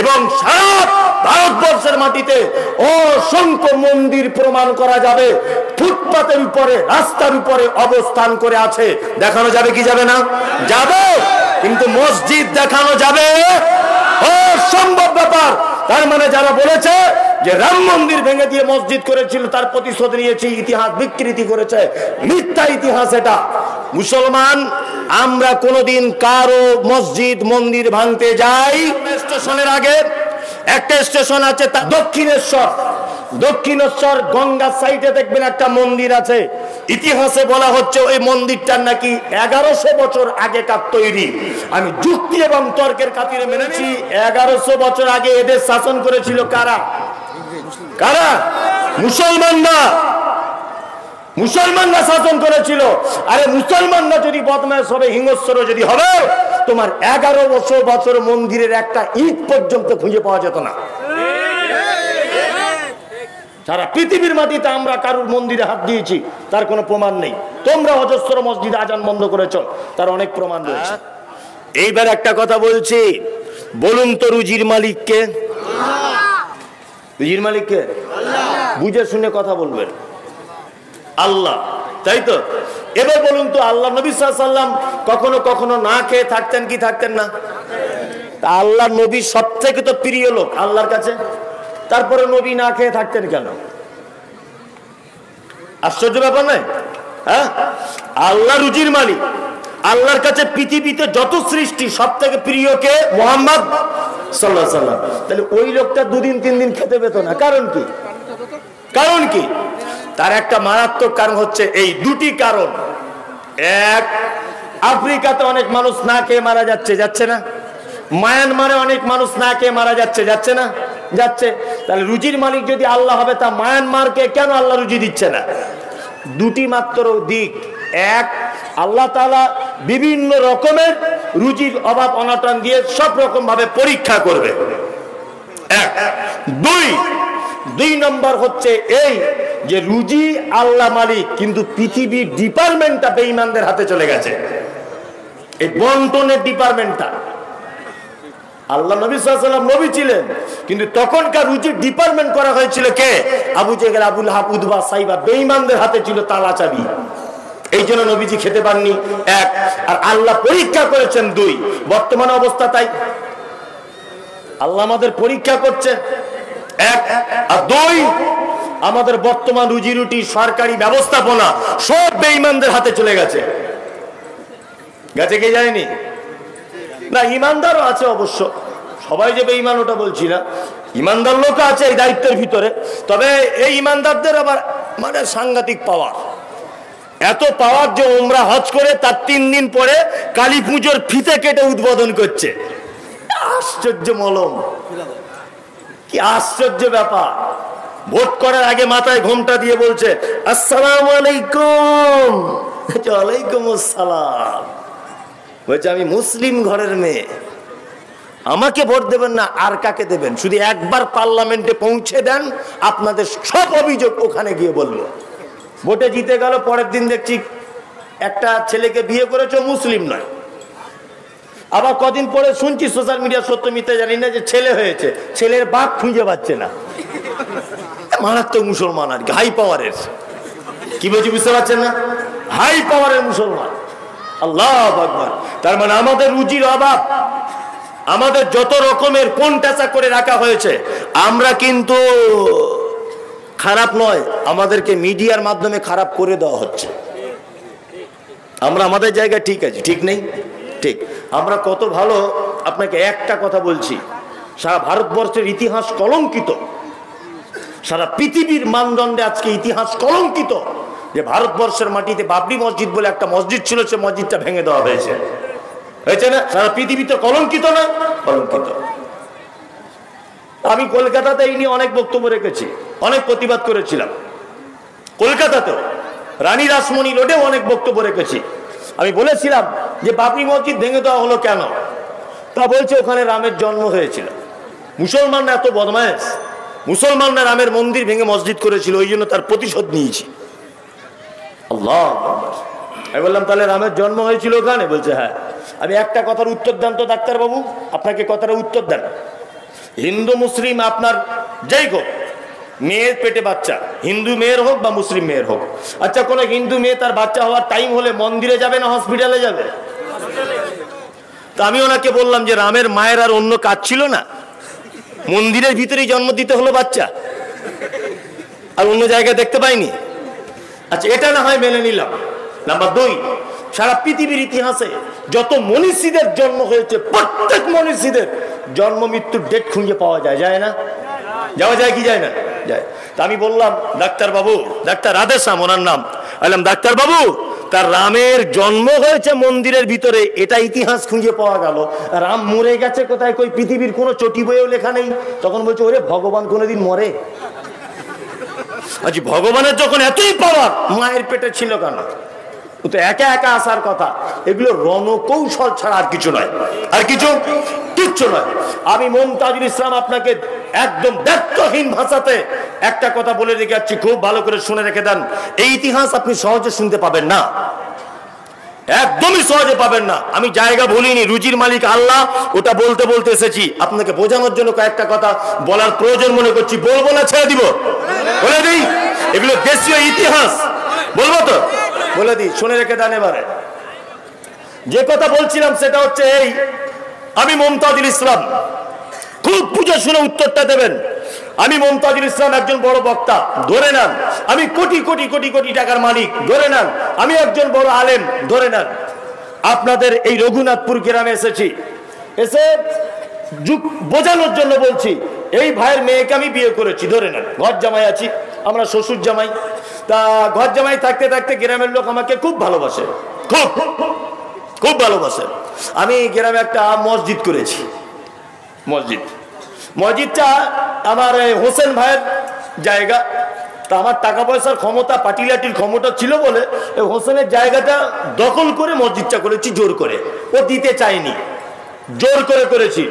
এবং সারা ভারতবর্ষের মাটিতে অসংখ্য মন্দির প্রমাণ করা যাবে ফুটপাতের উপরে, রাস্তার উপরে অবস্থান করে আছে। দেখানো যাবে কি যাবে না? যাবে। কিন্তু মসজিদ দেখানো যাবে অসম্ভব ব্যাপার। তার মানে যারা বলেছে যে রাম মন্দির ভেঙে দিয়ে মসজিদ করেছিল তার প্রতিশোধ নিয়েছে, ইতিহাস বিকৃতি করেছে, মিথ্যা ইতিহাস এটা। মুসলমান আমরা কোনোদিন কারো মসজিদ মন্দির ভাঙতে যাই। স্টেশনের আগে একটা স্টেশন আছে দক্ষিণেশ্বর। দক্ষিণেশ্বর গঙ্গার সাইডে দেখবেন একটা মন্দির আছে। ইতিহাসে বলা হচ্ছে ওই মন্দিরটার নাকি 1100 বছর আগেকার তৈরি। আমি যুক্তি এবং তর্কের খাতিরে মেনেছি 1100 বছর আগে এদের শাসন করেছিল কারা? কারা? মুসলমানরা। মুসলমানরা শাসন করেছিল। আরে মুসলমানরা যদি বদমাশ হবে, হিংস্র যদি হবে, তোমার 1100 বছর মন্দিরের একটা ইট পর্যন্ত খুঁজে পাওয়া যেত না। সারা পৃথিবীর মাটিতে আমরা কারুর মন্দিরে হাত দিয়েছি তার কোনো প্রমাণ নেই। তোমরা অজস্র মসজিদে আজান বন্ধ করেছ, তার অনেক প্রমাণ রয়েছে। এইবার একটা কথা বলছি, বলুন তো রুজির মালিক কে? রুজির মালিক কে? বুঝে শুনে কথা বলবেন। আল্লাহ, তাই তো? এবার বলুন তো আল্লাহ নবী সাল্লাল্লাহু আলাইহি ওয়াসাল্লাম কখনো কখনো না খেয়ে থাকতেন কি থাকতেন না? আল্লাহ নবী সবথেকে তো প্রিয় লোক আল্লাহর কাছে, তারপরে নবী না খেয়ে থাকতেন কেন? আশ্চর্য ব্যাপার নয়? হ্যাঁ, আল্লাহ রুজির মালিক, আল্লাহর কাছে পৃথিবীতে যত সৃষ্টি সব থেকে প্রিয় কে? মুহাম্মদ সাল্লাল্লাহু আলাইহি ওয়াসাল্লাম। তাহলে ওই লোকটা 2 দিন 3 দিন খেতে পেত না, কারণ কি? কারণ কি? তার একটা মারাত্মক কারণ হচ্ছে এই দুটি কারণ। এক, আফ্রিকাতে অনেক মানুষ না খেয়ে মারা যাচ্ছে, যাচ্ছে না? মায়ানমারে অনেক মানুষ না খেয়ে মারা যাচ্ছে, যাচ্ছে না? যাচ্ছে। তাহলে রুজির মালিক যদি আল্লাহ হবে, তা মায়ানমারকে কেন আল্লাহ রুজি দিচ্ছে না? দুটি মাত্র দিক। এক, আল্লাহ তাআলা বিভিন্ন রকমের রুজির অভাব অনটন দিয়ে সব রকম ভাবে পরীক্ষা করবে। এক। দুই নম্বর হচ্ছে এই যে রুজি আল্লাহ মালিক, কিন্তু পৃথিবীর ডিপার্টমেন্টটা বেঈমানদের হাতে চলে গেছে। এই বন্টনের ডিপার্টমেন্টটা, আল্লাহ নবী সাল্লাল্লাহু আলাইহি ওয়াসাল্লাম নবী ছিলেন, কিন্তু তখনকার রুজির ডিপার্টমেন্ট করা হয়েছিল কে? আবু জেহেল, আবু লাহাব, উতবা, সাইবা, বেঈমানদের হাতে ছিল তালা চাবি। এই জন্য নবীজি খেতে পাননি। এক। আর আল্লাহ পরীক্ষা করেছেন। 2। বর্তমান অবস্থা তাই, আল্লাহ আমাদের পরীক্ষা করছে। এক। আর 2, আমাদের বর্তমান রুজি রুটি সরকারি ব্যবস্থাপনা সব বেঈমানদের হাতে চলে গেছে। গেছে কি যায়নি? না, ইমানদারও আছে অবশ্য, সবাই যে বেঈমান ওটা বলছি না, ইমানদার লোক আছে এই দায়িত্বের ভিতরে। তবে এই ইমানদারদের আবার মানে সাংঘাতিক পাওয়ার, এত পাওয়ার যে উমরা হজ করে তার 3 দিন পরে কালী পুজোর ফিতে কেটে উদ্বোধন করছে। আশ্চর্য মলম, কি আশ্চর্য ব্যাপার। ভোট করার আগে মাথায় ঘোমটা দিয়ে বলছে আসসালামু আলাইকুম। ওয়ালাইকুম আসসালাম। বলছে আমি মুসলিম ঘরের মেয়ে, আমাকে ভোট দেবেন না, আর কাকে দেবেন? শুধু একবার পার্লামেন্টে পৌঁছে দেন, আপনাদের সব অভিযোগ ওখানে গিয়ে বলবো। ভোটে জিতে গেল, পরের দিন দেখছি একটা ছেলেকে বিয়ে করেছে, মুসলিম নয়। আবার কদিন পরে শুনছি সোশ্যাল মিডিয়া, সত্য মিথ্যা জানি না, যে ছেলে হয়েছে, ছেলের বাপ খুঁজে পাচ্ছে না। মারাত্মক মুসলমান আর কি, হাই পাওয়ারের। কি বলছি বুঝতে পারছেন না? হাই পাওয়ারের মুসলমান। আল্লাহু আকবার। তার মানে আমাদের রুজির অভাব, আমাদের যত রকমের কোন টাচা করে রাখা হয়েছে, আমরা কিন্তু খারাপ নয়, আমাদেরকে মিডিয়ার মাধ্যমে খারাপ করে দেওয়া হচ্ছে। আমরা আমাদের জায়গায় ঠিক আছি, ঠিক নেই? ঠিক। আমরা কত ভালো, আপনাকে একটা কথা বলছি, সারা ভারতবর্ষের ইতিহাস কলঙ্কিত, সারা পৃথিবীর মানদণ্ডে আজকে ইতিহাস কলঙ্কিত, যে ভারতবর্ষের মাটিতে বাবরি মসজিদ বলে একটা মসজিদ ছিল, সে মসজিদটা ভেঙে দেওয়া হয়েছে। হয়েছে না? সারা পৃথিবীতে কলঙ্কিত না? কলঙ্কিত। আমি কলকাতাতে এই নিয়ে অনেক বক্তব্য রেখেছি, অনেক প্রতিবাদ করেছিলাম। কলকাতাতেও রানী রাসমণি রোডেও অনেক বক্তব্য রেখেছি। আমি বলেছিলাম যে বাবরি মসজিদ ভেঙে দেওয়া হলো কেন? তা বলছে ওখানে রামের জন্ম হয়েছিল। মুসলমানরা এত বদমাশ, মুসলমানরা রামের মন্দির ভেঙে মসজিদ করেছিল, ওই জন্য তার প্রতিশোধ নিয়েছি। আল্লাহ। আমি বললাম তাহলে রামের জন্ম হয়েছিল ওখানে? বলছে হ্যাঁ। আমি একটা কথার উত্তর দেন তো ডাক্তারবাবু, আপনাকে কথাটা উত্তর দেন। হিন্দু মুসলিম আপনার যেই হোক, মেয়ের পেটে বাচ্চা, হিন্দু মেয়ের হোক বা মুসলিম মেয়ের হোক, আচ্ছা কোন হিন্দু মেয়ে তার বাচ্চা হওয়ার টাইম হলে মন্দিরে যাবে না হসপিটালে যাবে? তা আমি ওনাকে বললাম যে রামের মায়ের আর অন্য কাজ ছিল না, মন্দিরের ভিতরেই জন্ম দিতে হলো বাচ্চা, আর অন্য জায়গায় দেখতে পাইনি। আচ্ছা এটা না হয় মেনে নিলাম। নাম্বার 2, সারা পৃথিবীর ইতিহাসে যত মনীষীদের জন্ম হয়েছে প্রত্যেক মনীষীদের জন্ম মৃত্যুর ডেট খুঁজে পাওয়া যায়, যায় না? যাওয়া যায় কি যায় না? যায়। তা আমি বললাম ডাক্তার বাবু, ডাক্তার রাধেশ্যাম ওনার নাম, বললাম ডাক্তার বাবু তার রামের জন্ম হয়েছে মন্দিরের ভিতরে, এটা ইতিহাস খুঁজে পাওয়া গেল, রাম মরে গেছে কোথায় কই পৃথিবীর কোনো চটি বইয়েও লেখা নেই। তখন বলছে ওরে ভগবান কোনোদিন মরে? আচ্ছা ভগবানের যখন এতই পাওয়ার, মায়ের পেটে ছিল কেন? ও তো একা একা আসার কথা। এগুলো রণকৌশল ছাড়া আর কিছু নয়, আর কিচ্ছু নয়। আমি মুমতাজুল ইসলাম আপনাকে একদম ব্যর্থহীন ভাষাতে একটা কথা বলে রেখে যাচ্ছি, খুব ভালো করে শুনে রেখে দেন। এই ইতিহাস আপনি সহজে শুনতে পাবেন না, একদমই সহজে পাবেন না। আমি জায়গা ভুলিনি, রুজির মালিক আল্লাহ, ওটা বলতে বলতে এসেছি। আপনাকে বোঝানোর জন্য কয়েকটা কথা বলার প্রয়োজন মনে করছি। বলবো না ছেড়ে দিব? বলে দিই, এগুলো দেশীয় ইতিহাস, বলবো তো বলে দিই, শুনে রেখে দেন। এবারে যে কথা বলছিলাম সেটা হচ্ছে এই, আমি মুমতাজুল ইসলাম, খুব বুঝে শুনে উত্তরটা দেবেন। আমি মুমতাজুল ইসলাম একজন বড় বক্তা, ধরে নেন। আমি কোটি কোটি কোটি কোটি টাকার মালিক, ধরে নেন। আমি একজন বড় আলেম, ধরে নেন। আপনাদের এই রঘুনাথপুর গ্রামে এসেছি, এসে বোঝানোর জন্য বলছি, এই ভাইয়ের মেয়েকে আমি বিয়ে করেছি, ধরে নেন। ঘর জামাই আছি, আমরা শ্বশুর জামাই। তা ঘর জামাই থাকতে থাকতে গ্রামের লোক আমাকে খুব ভালোবাসে, খুব খুব ভালোবাসে। আমি গ্রামে একটা মসজিদ করেছি, মসজিদটা আমার হোসেন ভাইয়ের জায়গা। তা আমার টাকা পয়সার ক্ষমতা, পাটিলাটির ক্ষমতা ছিল বলে হোসেনের জায়গাটা দখল করে মসজিদটা করেছি জোর করে। ও দিতে চাইনি, জোর করে করেছি।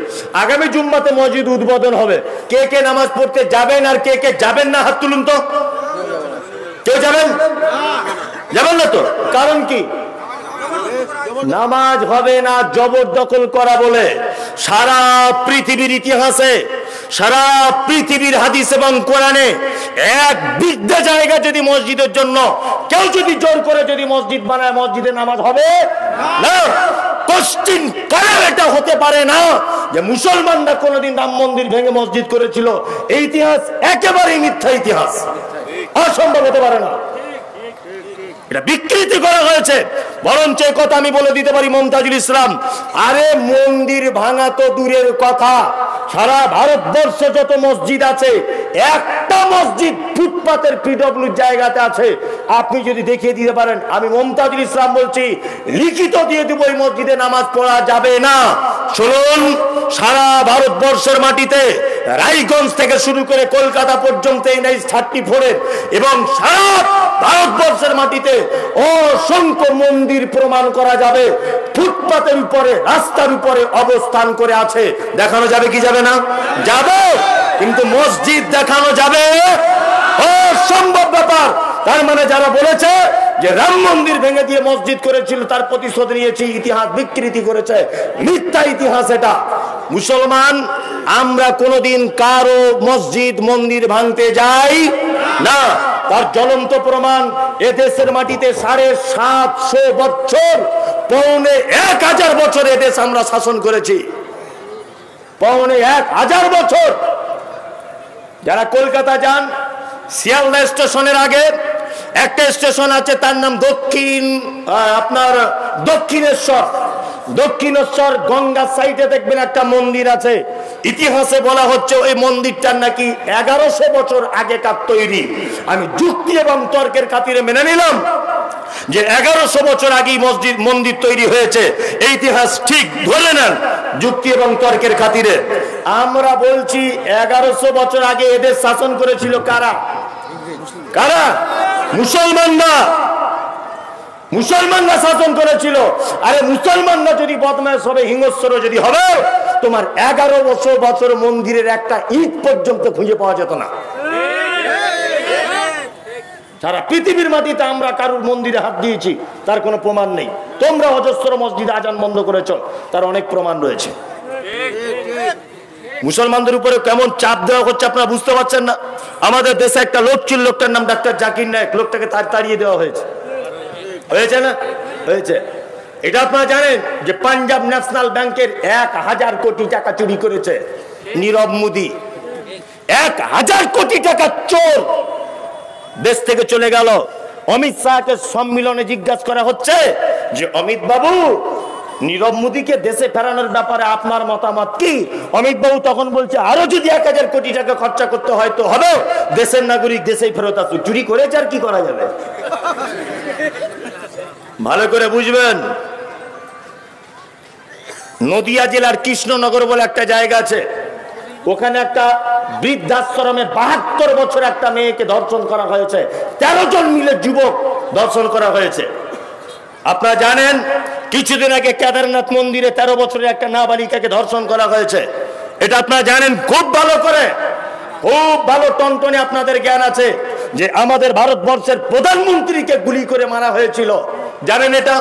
আগামী জুম্মাতে মসজিদ উদ্বোধন হবে। কে কে নামাজ পড়তে যাবেন আর কে কে যাবেন না হাত তুলুন তো। কেউ যাবেন? যাবেন না তো? কারণ কি? নামাজ হবে না জবরদখল করা বলে। সারা পৃথিবীর ইতিহাসে, সারা পৃথিবীর হাদিস এবং কোরআনে এক বিদ্যা জায়গা যদি মসজিদের জন্য কেউ যদি জোর করে যদি মসজিদ বানায়, মসজিদে নামাজ হবে না। কোশ্চিন করে এটা হতে পারে না যে মুসলমানরা কোনোদিন রাম মন্দির ভেঙে মসজিদ করেছিল। এই ইতিহাস একেবারেই মিথ্যা ইতিহাস, অসম্ভব হতে পারে না। এটা বিকৃতি করা হয়েছে। বরঞ্চ এই কথা আমি বলে দিতে পারি মুমতাজুল ইসলাম, আরে মন্দির ভাঙা তো দূরের কথা, সারা ভারতবর্ষে যত মসজিদ আছে একটা মসজিদ ফুটপাতের পিডব্লিউ জায়গাতে আছে। আপনি যদি দেখিয়ে দিতে পারেন, আমি মুমতাজুল ইসলাম বলছি, লিখিত দিয়ে দিব এই মসজিদে নামাজ পড়া যাবে না। শুনুন, সারা ভারতবর্ষের মাটিতে রায়গঞ্জ থেকে শুরু করে কলকাতা পর্যন্ত NH-34 এবং সারা ভারতবর্ষের মাটিতে অসংখ্য মন্দির প্রমাণ করা যাবে ফুটপাতের উপরে, রাস্তার উপরে অবস্থান করে আছে। দেখানো যাবে কি যাবে না? যাবে। কিন্তু মসজিদ দেখানো যাবে অসম্ভব ব্যাপার। তার মানে যারা বলেছে যে রাম মন্দির ভেঙে দিয়ে মসজিদ করেছিল তার প্রতিশোধ নিয়েছি, ইতিহাস বিকৃতি করেছে, মিথ্যা ইতিহাস এটা। মুসলমান আমরা কোনোদিন কারো মসজিদ মন্দির ভাঙতে যাই না। তার জ্বলন্ত প্রমাণ এদেশের মাটিতে 750 বছর, 1000 বছর এদেশ আমরা শাসন করেছি, 1000 বছর। যারা কলকাতা যান, শিয়ালদা স্টেশনের আগে একটা স্টেশন আছে, তার নাম দক্ষিণেশ্বর। গঙ্গার সাইডে দেখবেন একটা মন্দির আছে। ইতিহাসে বলা হচ্ছে ওই মন্দিরটার নাকি 1100 বছর আগেকার তৈরি। আমি যুক্তি এবং তর্কের খাতিরে মেনে নিলাম যে 1100 বছর আগেই মন্দির তৈরি হয়েছে। এই ইতিহাস ঠিক, ধরে নেন, যুক্তি এবং তর্কের খাতিরে। আমরা বলছি 1100 বছর আগে এদের শাসন করেছিল কারা? মুসলমানরা শাসন করেছিল। আরে মুসলমানরা যদি বদমাশ হবে, হিংস্র যদি হবে, তোমার 1100 বছর মন্দিরের একটা ইট পর্যন্ত খুঁজে পাওয়া যেত না। সারা পৃথিবীর মাটিতে আমরা কারুর মন্দিরে হাত দিয়েছি তার কোনো প্রমাণ নেই। তোমরা অজস্র মসজিদে আজান বন্ধ করেছ, তার অনেক প্রমাণ রয়েছে। মুসলমানদের উপরে কেমন চাপ দেওয়া হচ্ছে আপনারা বুঝতে পারছেন না। আমাদের দেশে একটা লোক ছিল, লোকটার নাম ডাক্তার জাকির নায়েক, লোকটাকে তাড়িয়ে দেওয়া হয়েছে, হয়েছে না? হয়েছে। এটা আপনারা জানেন যে পাঞ্জাব ন্যাশনাল ব্যাংকের 1000 কোটি টাকা চুরি করেছে নীরব মোদী। 1000 কোটি টাকা চোর, দেশ থেকে চলে গেল। অমিত শাহকে সম্মিলনে জিজ্ঞাসা করা হচ্ছে যে অমিত বাবু, নীরব মোদীকে দেশে ফেরানোর ব্যাপারে আপনার মতামত কি? অমিত বাবু তখন বলছে আরো যদি 1000 কোটি টাকা খরচা করতে হয় তো হবে, দেশের নাগরিক দেশেই ফেরত আসুক। চুরি করেছে আর কি করা যাবে? ভালো করে বুঝবেন, নদিয়া জেলার কৃষ্ণনগর বলে একটা জায়গা আছে, ওখানে একটা বৃদ্ধাশ্রমে 72 বছর একটা মেয়েকে ধর্ষণ করা হয়েছে। 13 জন মিলে যুবক ধর্ষণ করা হয়েছে। আপনারা জানেন কিছুদিন আগে কেদারনাথ মন্দিরে 13 বছরের একটা নাবালিকাকে ধর্ষণ করা হয়েছে। এটা আপনারা জানেন খুব ভালো করে, খুব ভালো টনটনে আপনাদের জ্ঞান আছে যে আমাদের ভারতবর্ষের প্রধানমন্ত্রীকে গুলি করে মারা হয়েছিল। জানেন এটা?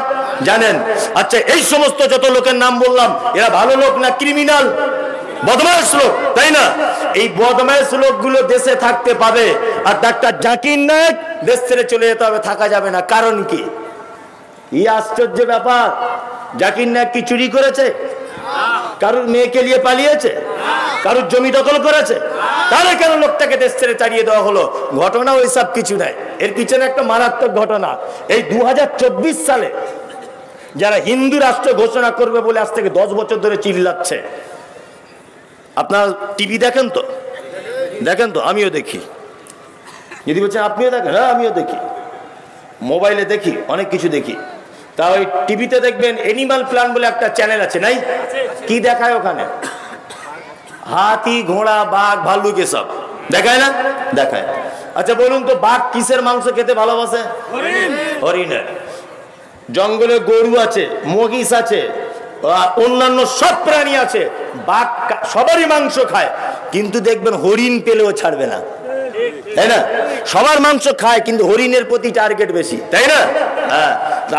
জানেন? আচ্ছা, এই সমস্ত যত লোকের নাম বললাম, এরা ভালো লোক না ক্রিমিনাল, বদমাশ লোক, তাই না? এই বদমাশ লোকগুলো দেশে থাকতে পাবে, আর ডাক্তার জাকির নায়েক দেশ ছেড়ে চলে যেতে হবে, থাকা যাবে না। কারণ কি? এই আশ্চর্য ব্যাপার, জাকির নায়েক কি চুরি করেছে? কারুর মেয়েকে নিয়ে পালিয়েছে? কারুর জমি দখল করেছে? তাহলে কেন লোকটাকে দেশ ছেড়ে তাড়িয়ে দেওয়া হলো? ঘটনা ওইসব কিছু নাই, এর পিছনে একটা মারাত্মক ঘটনা। এই 2024 সালে যারা হিন্দু রাষ্ট্র ঘোষণা করবে বলে আজ থেকে 10 বছর ধরে চিল্লাচ্ছে, আপনার টিভি দেখেন তো? দেখেন তো? আমিও দেখি। যদি বলছেন আপনিও দেখেন, হ্যাঁ আমিও দেখি, মোবাইলে দেখি, অনেক কিছু দেখি। তা ওই টিভিতে দেখবেন এনিম্যাল প্ল্যান বলে একটা চ্যানেল আছে, নাই? কি দেখায় ওখানে? হাতি, ঘোড়া, বাঘ, ভাল্লুক এসব দেখায় না? দেখায়। আচ্ছা বলুন তো, বাঘ কিসের মাংস খেতে ভালোবাসে? হরিণের। জঙ্গলে গরু আছে, মহিষ আছে, অন্যান্য সব প্রাণী আছে, বাঘ সবারই মাংস খায়, কিন্তু দেখবেন হরিণ পেলেও ছাড়বে না, তাই না? সবার মাংস খায় কিন্তু হরিণের প্রতি টার্গেট বেশি, তাই না? হ্যাঁ,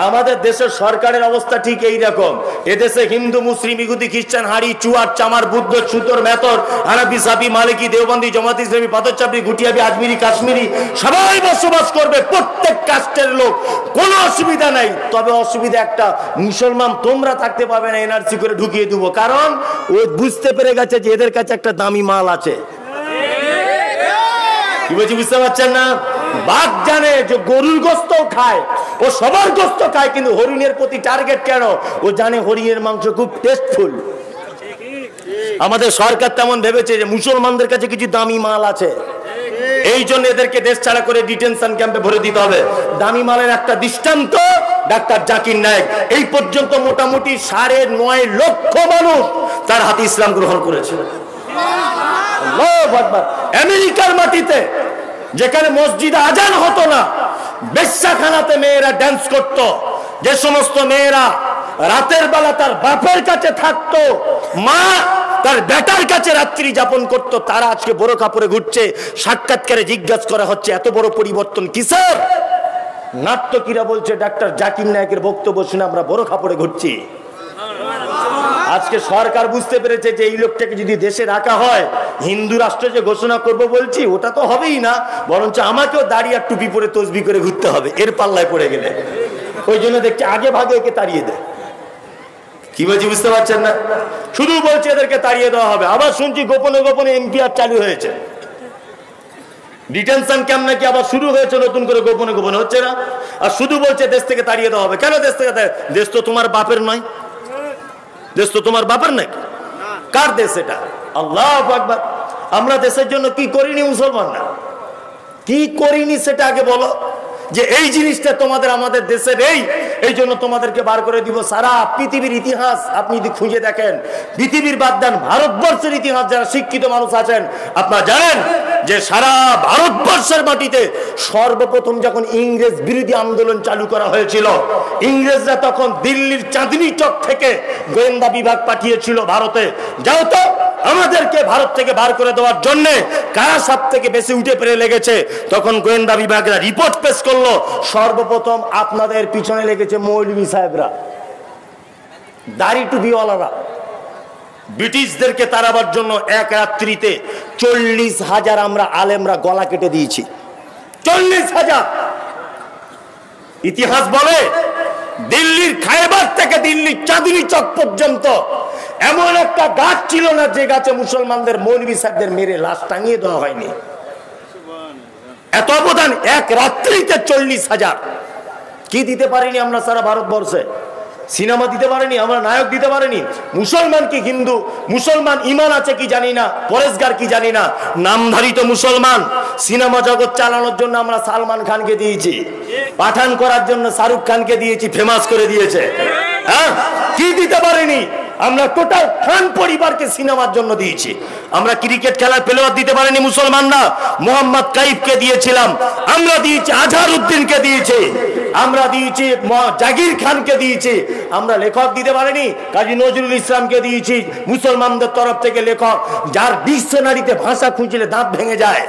আমাদের দেশের সরকারের অবস্থা ঠিক এই রকম। এদেশে হিন্দু, মুসলিম, ইহুদি, খ্রিস্টান, হাড়ি, চুয়ার, চামার, বুদ্ধ, সুতর, মেতর, হানাফি, সাফি, মালিকি, দেওবন্দি, জামাত ইসলামী, পাথর চাপড়ি, গুটিয়াবি, আজমিরি, কাশ্মীরি সবাই বসবাস করবে, প্রত্যেক কাস্টের লোক, কোনো অসুবিধা নাই। তবে অসুবিধা একটা, মুসলমান তোমরা থাকতে পারবে না, এনআরসি করে ঢুকিয়ে দেবো। কারণ ও বুঝতে পেরে গেছে যে এদের কাছে একটা দামি মাল আছে। কি বলছি বুঝতে পারছেন না? বাঘ জানে যে গরুর গোস্ত খায়, ও সবার গোস্ত খায়, কিন্তু হরিণের প্রতি টার্গেট কেন? ও জানে হরিণের মাংস খুব টেস্টফুল। আমাদের সরকার তেমন ভেবেছে যে মুসলমানদের কাছে কিছু দামি মাল আছে, এই জন্য এদেরকে দেশ ছাড়া করে ডিটেনশন ক্যাম্পে ভরে দিতে হবে। দামি মালের একটা দৃষ্টান্ত ডাক্তার জাকির নায়েক। এই পর্যন্ত মোটামুটি 9.5 লক্ষ মানুষ তার হাতে ইসলাম গ্রহণ করেছে। আমেরিকার মাটিতে যেখানে মসজিদে আজান হতো না, বেশ্যাখানাতে মেয়েরা ড্যান্স করত, যে সমস্ত মেয়েরা রাতের বেলা তার বাপের কাছে থাকতো, মা তার বেটার কাছে রাত্রি যাপন করত, তারা আজকে বোরকা পরে ঘুরছে। সাক্ষাৎকারে জিজ্ঞাসা করা হচ্ছে এত বড় পরিবর্তন কিসের? নাট্যকিরা বলছে ডাক্তার জাকির নায়েকের বক্তব্য শুনে আমরা বোরকা পরে ঘুরছি। আজকে সরকার বুঝতে পেরেছে যে এই লোকটাকে যদি দেশে রাখা হয়, হিন্দু রাষ্ট্র যে ঘোষণা করব বলছি ওটা তো হবেই না, বরঞ্চ আমাকেও দাঁড়িয়ে আর টুপি পরে তসবি করে ঘুরতে হবে এর পাল্লায় পড়ে গেলে। ওই জন্য দেখছি আগে ভাগে একে তাড়িয়ে দেয়। কি বলছি বুঝতে পারছেন না? শুধু বলছে এদেরকে তাড়িয়ে দেওয়া হবে। আবার শুনছি গোপনে গোপনে এমপিআর চালু হয়েছে, ডিটেনশন ক্যাম্প নাকি আবার শুরু হয়েছে নতুন করে, গোপনে গোপনে হচ্ছে না। আর শুধু বলছে দেশ থেকে তাড়িয়ে দেওয়া হবে। কেন দেশ থেকে? দেশ তো তোমার বাপের নয়, দেশ তো তোমার বাপের নাকি? কার দেশ এটা? আল্লাহু আকবার। আমরা দেশের জন্য কি করিনি মুসলমানরা? কি করিনি সেটা আগে বলো, যে এই জিনিসটা তোমাদের আমাদের দেশের, এই জন্য তোমাদেরকে বার করে দিব। সারা পৃথিবীর ইতিহাস আপনি যদি খুঁজে দেখেন, পৃথিবীর বাদ দেন, ভারতবর্ষের ইতিহাস যারা শিক্ষিত মানুষ আছেন আপনারা জানেন যে সারা ভারতবর্ষের মাটিতে সর্বপ্রথম যখন ইংরেজ বিরোধী আন্দোলন চালু করা হয়েছিল, ইংরেজরা তখন দিল্লির চাঁদনী চক থেকে গোয়েন্দা বিভাগ পাঠিয়েছিল ভারতে, যাও তো আমাদেরকে ভারত থেকে বার করে দেওয়ার জন্য কারা সব থেকে বেশি উঠে পেরে লেগেছে। তখন গোয়েন্দা বিভাগরা রিপোর্ট পেশ করলো, সর্বপ্রথম আপনাদের পিছনে লেগেছে মৌলভী সাহেবরা, দাড়ি টুপিওয়ালারা। ব্রিটিশদেরকে তাড়াবার জন্য এক রাত্রিতে 40,000 আমরা আলেমরা গলা কেটে দিয়েছি। 40,000। ইতিহাস বলে দিল্লির খায়বার থেকে দিল্লির চাঁদনী চক পর্যন্ত এমন একটা গাছ ছিল না যে গাছে মুসলমানদের মৌলভী সাহেবদের মেরে লাশ টাঙিয়ে দেওয়া হয়নি। এত অবদান এক রাত্রিতে 40,000। কি দিতে পারিনি আমরা সারা ভারতবর্ষে? সিনেমা দিতে পারেনি, আমরা নায়ক দিতে পারেনি। মুসলমান কি হিন্দু, মুসলমান ইমান আছে কি জানি না, পরেশগার কি জানি না, নামধারী তো মুসলমান। সিনেমা জগৎ চালানোর জন্য আমরা সালমান খানকে দিয়েছি, পাঠান করার জন্য শাহরুখ খানকে দিয়েছি, ফেমাস করে দিয়েছে। হ্যাঁ, কি দিতে পারেনি? আমরা টোটাল খান পরিবারকে সিনেমার জন্য দিয়েছি। আমরা ক্রিকেট খেলার প্লেয়ার দিতে পারিনি মুসলমানরা, মোহাম্মদ কাইফকে দিয়েছিলাম, আমরা দিয়েছি আজহারউদ্দিনকে দিয়েছি, আমরা দিয়েছি জাগির খানকে দিয়েছি। আমরা লেখক দিতে পারিনি, কাজী নজরুল ইসলামকে দিয়েছি মুসলমানদের তরফ থেকে লেখক, যার ডিকশনারিতে ভাষা খুঁজলে দাঁত ভেঙে যায়।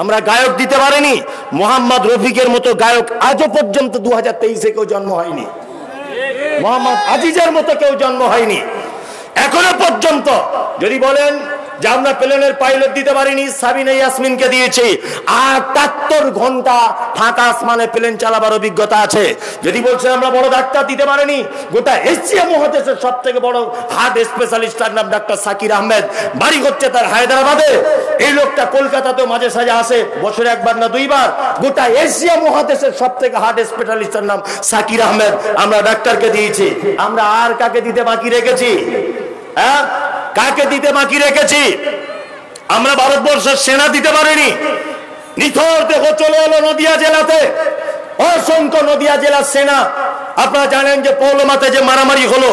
আমরা গায়ক দিতে পারিনি, মোহাম্মদ রফিকের মতো গায়ক আজও পর্যন্ত 2023-এ কেউ জন্ম হয়নি, মোহাম্মদ আজিজের মতো কেউ জন্ম হয়নি এখনো পর্যন্ত। যদি বলেন যে আমরা প্লেনের পাইলট দিতে পারিনি, সাবিনা ইয়াসমিনকে দিয়েছি, 78 ঘন্টা ফাঁকা আসমানে প্লেন চালাবার অভিজ্ঞতা আছে। যদি বলছেন আমরা বড় ডাক্তার দিতে পারিনি, গোটা এশিয়া মহাদেশের সব থেকে বড় হার্ট স্পেশালিস্ট, তার নাম ডাক্তার সাকির আহমেদ, বাড়ি হচ্ছে তার হায়দ্রাবাদে। এই লোকটা কলকাতাতেও মাঝে সাঝে আসে, বছরে একবার না দুইবার। গোটা এশিয়া মহাদেশের সব থেকে হার্ট স্পেশালিস্টের নাম সাকির আহমেদ, আমরা ডাক্তারকে দিয়েছি। আমরা আর কাকে দিতে বাকি রেখেছি? হ্যাঁ, কাকে দিতে বাকি রেখেছি? আমরা ভারতবর্ষের সেনা দিতে পারিনি। নিথর দেহ চলে এলো নদিয়া জেলাতে, অসংখ্য নদিয়া জেলার সেনা। আপনারা জানেন যে পৌলমাতে যে মারামারি হলো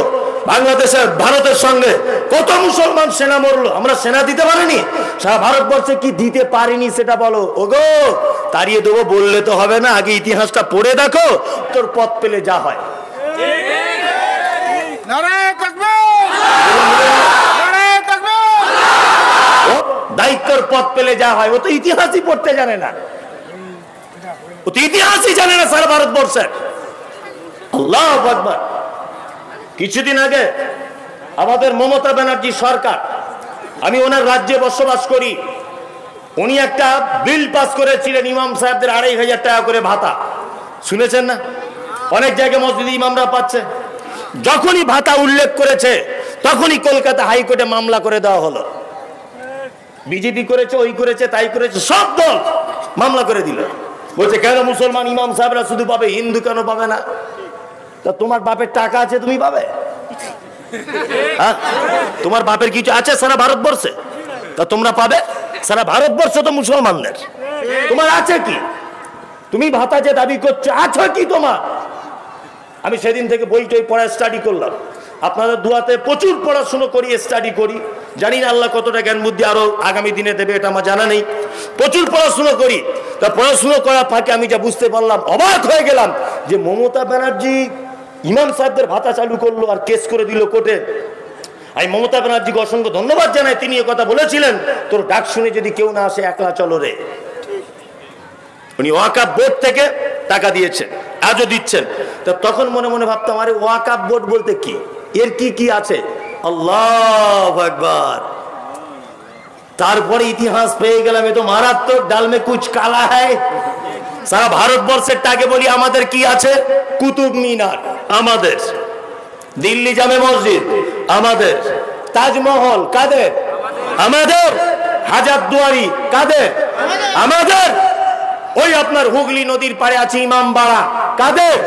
বাংলাদেশের ভারতের সঙ্গে, কত মুসলমান সেনা মরলো, আমরা সেনা দিতে পারিনি। সারা ভারতবর্ষে কি দিতে পারিনি সেটা বলো। ওগো, তাড়িয়ে দেবো বললে তো হবে না, আগে ইতিহাসটা পড়ে দেখো, তোর পথ পেলে যা হয়। দায়িত্বর পথ পেলে যা হয়, ও তো ইতিহাসই পড়তে জানে না, ও তো ইতিহাসই জানে না সারা ভারতবর্ষের। আল্লাহু আকবার। কিছুদিন আগে আমাদের মমতা ব্যানার্জি সরকার, আমি ওনার রাজ্যে বসবাস করি, উনি একটা বিল পাস করেছিলেন ইমাম সাহেবদের 2,500 টাকা করে ভাতা। শুনেছেন না? অনেক জায়গায় মসজিদে ইমামরা পাচ্ছে। যখনই ভাতা উল্লেখ করেছে তখনই কলকাতা হাইকোর্টে মামলা করে দেওয়া হলো। বিজেপি করেছে, ওই করেছে, তাই করেছে, সব দল মামলা করে দিল। বলছে কেন মুসলমান ইমাম সাহেবরা শুধু পাবে, হিন্দু কেন পাবে না? তা তোমার বাপের টাকা আছে, তুমি পাবে? হ্যাঁ, তোমার বাপের কিছু আছে সারা ভারতবর্ষে, তা তোমরা পাবে? সারা ভারতবর্ষ তো মুসলমানদের, তোমার আছে কি? তুমি ভাতা যে দাবি করছো, আছে কি তোমার? আমি সেদিন থেকে বই টই পড়া স্টাডি করলাম, আপনাদের দুয়াতে প্রচুর পড়াশুনো করি, স্টাডি করি। জানি না আল্লাহ কতটা জ্ঞান বুদ্ধি আরো আগামী দিনে দেবে, এটা আমার জানা নেই। প্রচুর পড়াশুনো করি, তা পড়াশুনো করার ফাঁকে আমি যা বুঝতে পারলাম, অবাক হয়ে গেলাম যে মমতা ব্যানার্জি ইমাম সাহেবদের ভাতা চালু করলো আর কেস করে দিল কোর্টে। আমি মমতা ব্যানার্জিকে অসংখ্য ধন্যবাদ জানাই, তিনি কথা বলেছিলেন, তোর ডাক শুনে যদি কেউ না আসে একলা চলো রে। উনি ওয়াকাফ বোর্ড থেকে টাকা দিয়েছেন, আজও দিচ্ছেন। তা তখন মনে মনে ভাবতাম, আরে ওয়াকাফ বোর্ড বলতে কি, এর কি কি আছে? আল্লাহু আকবার। তারপরে ইতিহাস পেয়ে গেলাম, এ তো মারাত্মক, ডাল মে কুছ কালা হ্যায়। সারা ভারতবর্ষের টাকে বলি আমাদের কি আছে? কুতুব মিনার আমাদের, দিল্লি জামে মসজিদ আমাদের, তাজমহল কাদের? আমাদের। হাজারদুয়ারি কাদের? আমাদের। ওই আপনার হুগলি নদীর পাড়ে আছে ইমামবাড়া কাদের?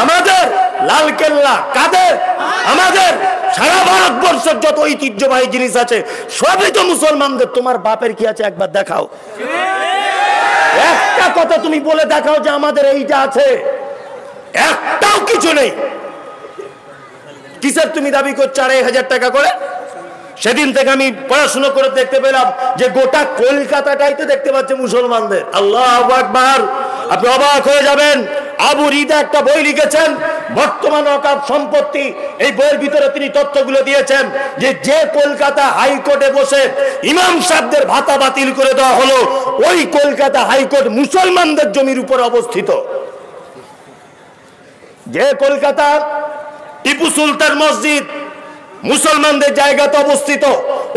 আমাদের। লালকেল্লা কাদের? আমাদের। সারা ভারতবর্ষের যত ঐতিহ্যবাহী জিনিস আছে সবই তো মুসলমানদের। তোমার বাপের কি আছে একবার দেখাও, একটা কথা তুমি বলে দেখাও যে আমাদের এইটা আছে। একটাও কিছু নেই। কিসের তুমি দাবি করছো 2,500 টাকা করে? সেদিন থেকে আমি পড়াশোনা করে দেখতে পেলাম যে গোটা কলকাতাটাই তো দেখতে পাচ্ছে মুসলমানদের। আল্লাহু আকবার। আপনি অবাক হয়ে যাবেন। আবু রিদা একটা বই লিখেছেন, বর্তমান ওয়াকফ সম্পত্তি। এই বইয়ের ভিতরে তিনি তথ্যগুলো দিয়েছেন যে কলকাতা হাইকোর্টে বসে ইমাম সাহেবদের ভাতা বাতিল করে দেওয়া হলো, ওই কলকাতা হাইকোর্ট মুসলমানদের জমির উপর অবস্থিত। যে কলকাতা টিপু সুলতান মসজিদ মুসলমানদের জায়গাতে অবস্থিত,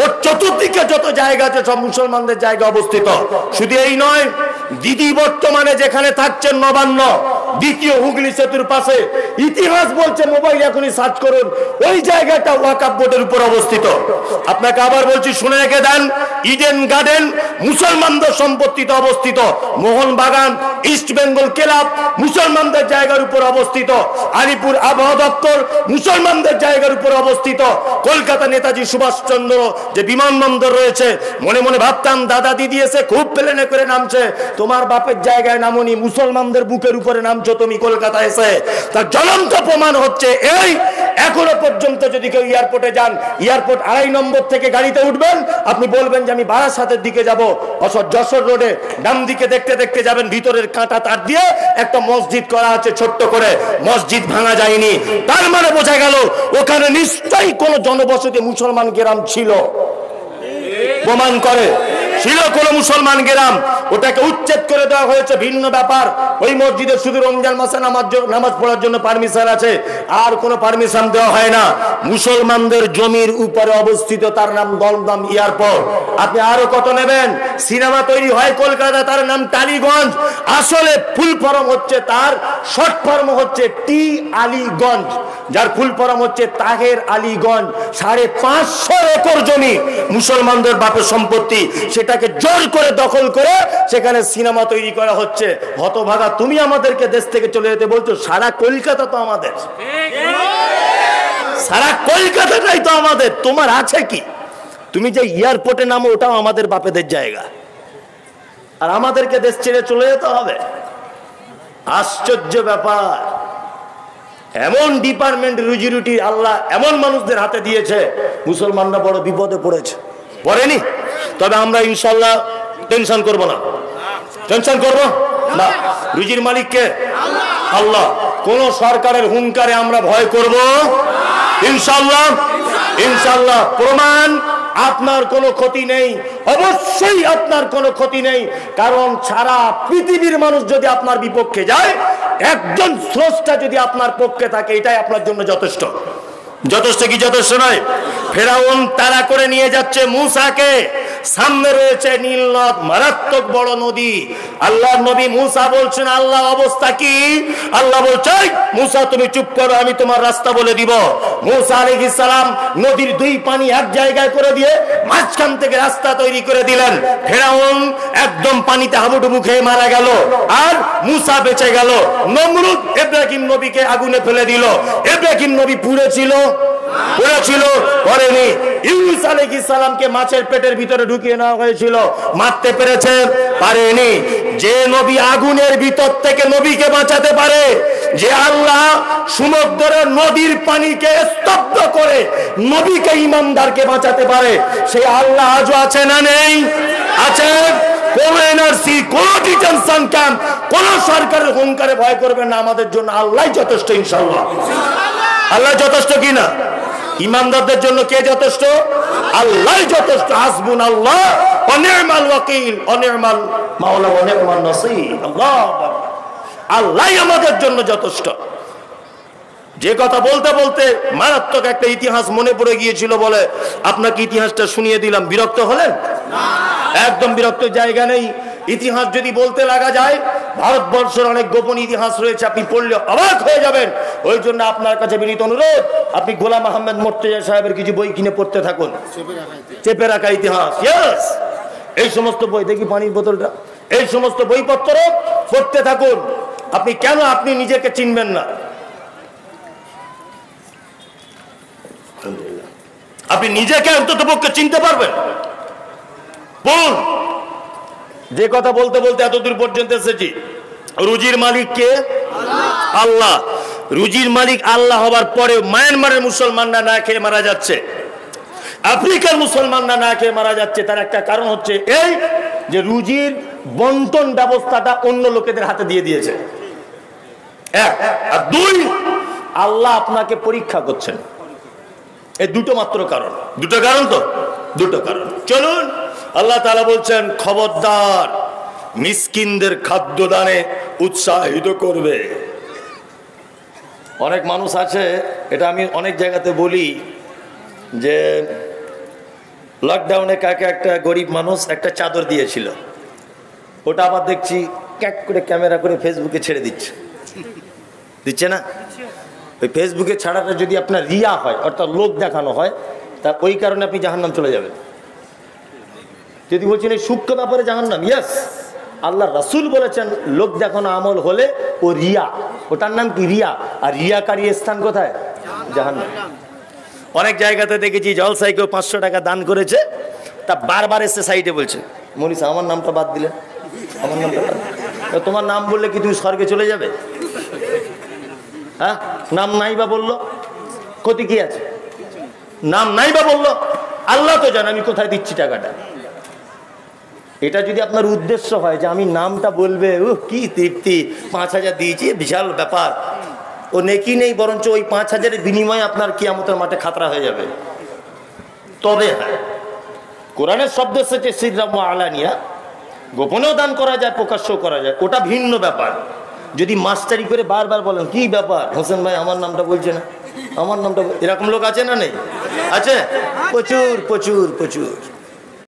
ওর চতুর্দিকে যত জায়গা আছে সব মুসলমানদের জায়গা অবস্থিত। শুধু এই নয়, দিদি বর্তমানে যেখানে থাকছেন নবান্ন দ্বিতীয় হুগলি সেতুর পাশে, ইতিহাস বলছে, মোবাইল এখনই সার্চ করুন, ওই জায়গাটা ওয়াকফ বোর্ডের উপর অবস্থিত। আপনাকে আবার বলছি, শুনে রেখে দেন, ইডেন গার্ডেন মুসলমানদের সম্পত্তিতে অবস্থিত, মোহনবাগান ইস্ট বেঙ্গল ক্লাব মুসলমানদের জায়গার উপর অবস্থিত, আলিপুর আবহাওয়া দপ্তর মুসলমানদের জায়গার উপর অবস্থিত, কলকাতা নেতাজি সুভাষচন্দ্র যে বিমানবন্দর রয়েছে, মনে মনে ভাবতাম দাদা দিদি এসে খুব প্লেনে করে নামছে, তোমার বাপের জায়গায় নামনি, মুসলমানদের বুকের উপরে নামছো তুমি কলকাতা এসে। তার জ্বলন্ত প্রমাণ হচ্ছে এই, এখনো পর্যন্ত যদি কেউ এয়ারপোর্টে যান, এয়ারপোর্ট 2.5 নম্বর থেকে গাড়িতে উঠবেন, আপনি বলবেন যে আমি বারাসাতের দিকে যাব, অথচ যশোর রোডে ডান দিকে দেখতে দেখতে যাবেন, ভিতরের কাঁটা তার দিয়ে একটা মসজিদ করা আছে ছোট্ট করে, মসজিদ ভাঙা যায়নি। তার মানে বোঝা গেল ওখানে নিশ্চয়ই কোন জনবসতি মুসলমান গ্রাম ছিল, প্রমাণ করে ছিল কোন মুসলমান গ্রাম, ওটাকে উচ্ছেদ করে দেওয়া হয়েছে, ভিন্ন ব্যাপার। ওই মসজিদে শুধু রমজান মাসে নামাজ পড়ার জন্য পারমিশন আছে, আর কোনো পারমিশন দেওয়া হয় না। মুসলমানদের জমির উপরে অবস্থিত, তার নাম দমদম এয়ারপোর্ট। আপনি আরো কত নেবেন? সিনেমা তৈরি হয় কলকাতা, তার নাম টালিগঞ্জ, আসলে ফুল ফর্ম হচ্ছে, তার শর্ট ফর্ম হচ্ছে টি আলীগঞ্জ, যার ফুল ফর্ম হচ্ছে তাহের আলীগঞ্জ। 550 একর জমি মুসলমানদের বাপের সম্পত্তি, সেটাকে জোর করে দখল করে সেখানে সিনেমা তৈরি করা হচ্ছে। হতভাগা তুমি আমাদেরকে দেশ থেকে চলে যেতে বলছো, সারা কলকাতা তো আমাদের, সারা কলকাতাটাই তো আমাদের, তোমার আছে কি? তুমি যে এয়ারপোর্টে নামো ওটাও আমাদের বাপেদের জায়গা, আর আমাদেরকে দেশ ছেড়ে চলে যেতে হবে? আশ্চর্য ব্যাপার। এমন ডিপার্টমেন্ট রুজি রুটি আল্লাহ এমন মানুষদের হাতে দিয়েছে, মুসলমানরা বড় বিপদে পড়েছে, পড়েনি? তবে আমরা ইনশাল্লাহ টেনশন করব না, টেনশন করব না। রুজির মালিক কে? আল্লাহ। কোন সরকারের হুঙ্কারে আমরা ভয় করব? ইনশাল্লাহ, ইনশাল্লাহ। প্রমাণ, আপনার কোনো ক্ষতি নেই, অবশ্যই আপনার কোনো ক্ষতি নেই, কারণ সারা পৃথিবীর মানুষ যদি আপনার বিপক্ষে যায়, একজন স্রষ্টা যদি আপনার পক্ষে থাকে, এটাই আপনার জন্য যথেষ্ট। যথেষ্ট কি যথেষ্ট নয়? ফেরাউন তাড়া করে নিয়ে যাচ্ছে মূসাকে, সামনে রয়েছে নীল নদ, মারাত্মক বড় নদী। আল্লাহর নবী মূসা বলছেন, আল্লাহ অবস্থা কি? আল্লাহ বলছে, মূসা তুমি চুপ করো, আমি তোমার রাস্তা বলে দিব। মূসা আলাইহিস সালাম নদীর দুই পানি এক জায়গায় করে দিয়ে মাঝখান থেকে রাস্তা তৈরি করে দিলেন। ফেরাউন একদম পানিতে হাবুডুবু খেয়ে মারা গেল, আর মূসা বেঁচে গেল। নমরুদ ইব্রাহিম নবীকে আগুনে ফেলে দিল। ইব্রাহিম নবী পুড়েছিল? পুড়েছিল? করেনি। ইউনূস আলাইহিস সালামকে মাছের পেটের ভিতরে ঢুকিয়ে নেওয়া হয়েছিল, মারতে পেরেছে? পারেনি। যে নবী আগুনের ভিতর থেকে নবীকে বাঁচাতে পারে, যে আল্লাহ সমুদ্রের নদীর পানিকে স্তব্ধ করে নবীকে ইমানদারকে বাঁচাতে পারে, সেই আল্লাহ আজও আছে না নেই? আছে। কোন এনআরসি, কোন ডিটেনশন ক্যাম্প, কোন সরকারের হুঙ্কারে ভয় করবেন না, আমাদের জন্য আল্লাহ যথেষ্ট। ইনশাআল্লাহ আল্লাহ যথেষ্ট কিনা? ইমানদারদের জন্য কে যথেষ্ট? আল্লাহ যথেষ্ট। হাসবুনাল্লাহ ওয়া নি'মাল ওয়াকিল ওয়া নি'মাল মাওলা ওয়া নি'মান নাসীর। আল্লাহ আল্লাহ আমাদের জন্য যথেষ্ট। যে কথা বলতে বলতে মারাত্মক একটা ইতিহাস মনে পড়ে গিয়েছিল বলে আপনাকে ইতিহাসটা শুনিয়ে দিলাম। বিরক্ত হলেন? একদম বিরক্ত জায়গা নেই। ইতিহাস যদি বলতে লাগা যায়, ভারতবর্ষের অনেক গোপন ইতিহাস রয়েছে, আপনি পড়লে অবাক হয়ে যাবেন। ওই জন্য আপনার কাছে বিনীত অনুরোধ, আপনি গোলাম আহমেদ মুর্তজা সাহেবের কিছু বই কিনে পড়তে থাকুন, চেপে রাখা ইতিহাস। ইয়েস, এই সমস্ত বই, দেখি পানির বোতলটা, এই সমস্ত বইপত্র পড়তে থাকুন। আপনি কেন আপনি নিজেকে চিনবেন না? আপনি নিজেকে অন্তত পক্ষে চিনতে পারবেন? বলুন। যে কথা বলতে বলতে এতদূর পর্যন্ত এসেছি, রুজির মালিক কে? আল্লাহ। রুজির মালিক আল্লাহ হবার পরে মায়ানমারের মুসলমানরা না খেয়ে মারা যাচ্ছে, আফ্রিকার মুসলমানরা না খেয়ে মারা যাচ্ছে। তার একটা কারণ হচ্ছে এই যে রুজির বন্টন ব্যবস্থাটা অন্য লোকেদের হাতে দিয়ে দিয়েছে। এক। আর দুই, আল্লাহ আপনাকে পরীক্ষা করছেন। এই দুটো মাত্র কারণ। দুটো কারণ তো? দুটো কারণ। চলুন, আল্লাহ তাআলা বলছেন, খবরদার মিসকিনদের খাদ্যদানে উৎসাহিত করবে। অনেক মানুষ আছে, এটা আমি অনেক জায়গাতে বলি, যে লকডাউনে কাকে একটা গরিব মানুষ একটা চাদর দিয়েছিল, ওটা আবার দেখছি ক্যাক করে ক্যামেরা করে ফেসবুকে ছেড়ে দিচ্ছে না? ওই ফেসবুকে ছাড়াটা যদি আপনার রিয়া হয়, অর্থাৎ লোক দেখানো হয়, তা ওই কারণে আপনি জাহান্নাম চলে যাবেন। যদি বলছেন এই সূক্ষ্ম ব্যাপারে জাহান্নাম, ইয়েস, আল্লাহ রাসূল বলেছেন লোক দেখানো আমল হলে ও রিয়া, ওটার নাম কি? রিয়া। আর রিয়াকারী স্থান কোথায়? জাহান্নাম। অনেক জায়গাতে দেখেছি জলসায় কেউ 500 টাকা দান করেছে, তা বারবার এসে সাইডে বলছে, মনীষা আমার নামটা বাদ দিলেন, আমার নামটা বাদ দিলেন। তোমার নাম বললে কি তুমি স্বর্গে চলে যাবে? হ্যাঁ, নাম নাই বা বললো, ক্ষতি কি আছে? নাম নাই বা বললো, আল্লাহ তো জানে আমি কোথায় দিচ্ছি টাকাটা। এটা যদি আপনার উদ্দেশ্য হয় যে আমি নামটা বলবে, কি তৃপ্তি, 5000 দিয়েছি, বিশাল ব্যাপার, ও নেকি নেই, বরঞ্চ ওই 5000-এর বিনিময়ে আপনার কিয়ামতের মাঠে খাতরা হয়ে যাবে। তবে হ্যাঁ, কোরআনের শব্দ এসেছে সিররাম ওয়া আলানিয়া, গোপনেও দান করা যায়, প্রকাশ্যও করা যায়, ওটা ভিন্ন ব্যাপার। যদি মাস্টারি করে বারবার বলেন কি ব্যাপার হোসেন ভাই আমার নামটা বলছে না, আমার নামটা, এরকম লোক আছে না নেই? আছে, প্রচুর প্রচুর প্রচুর।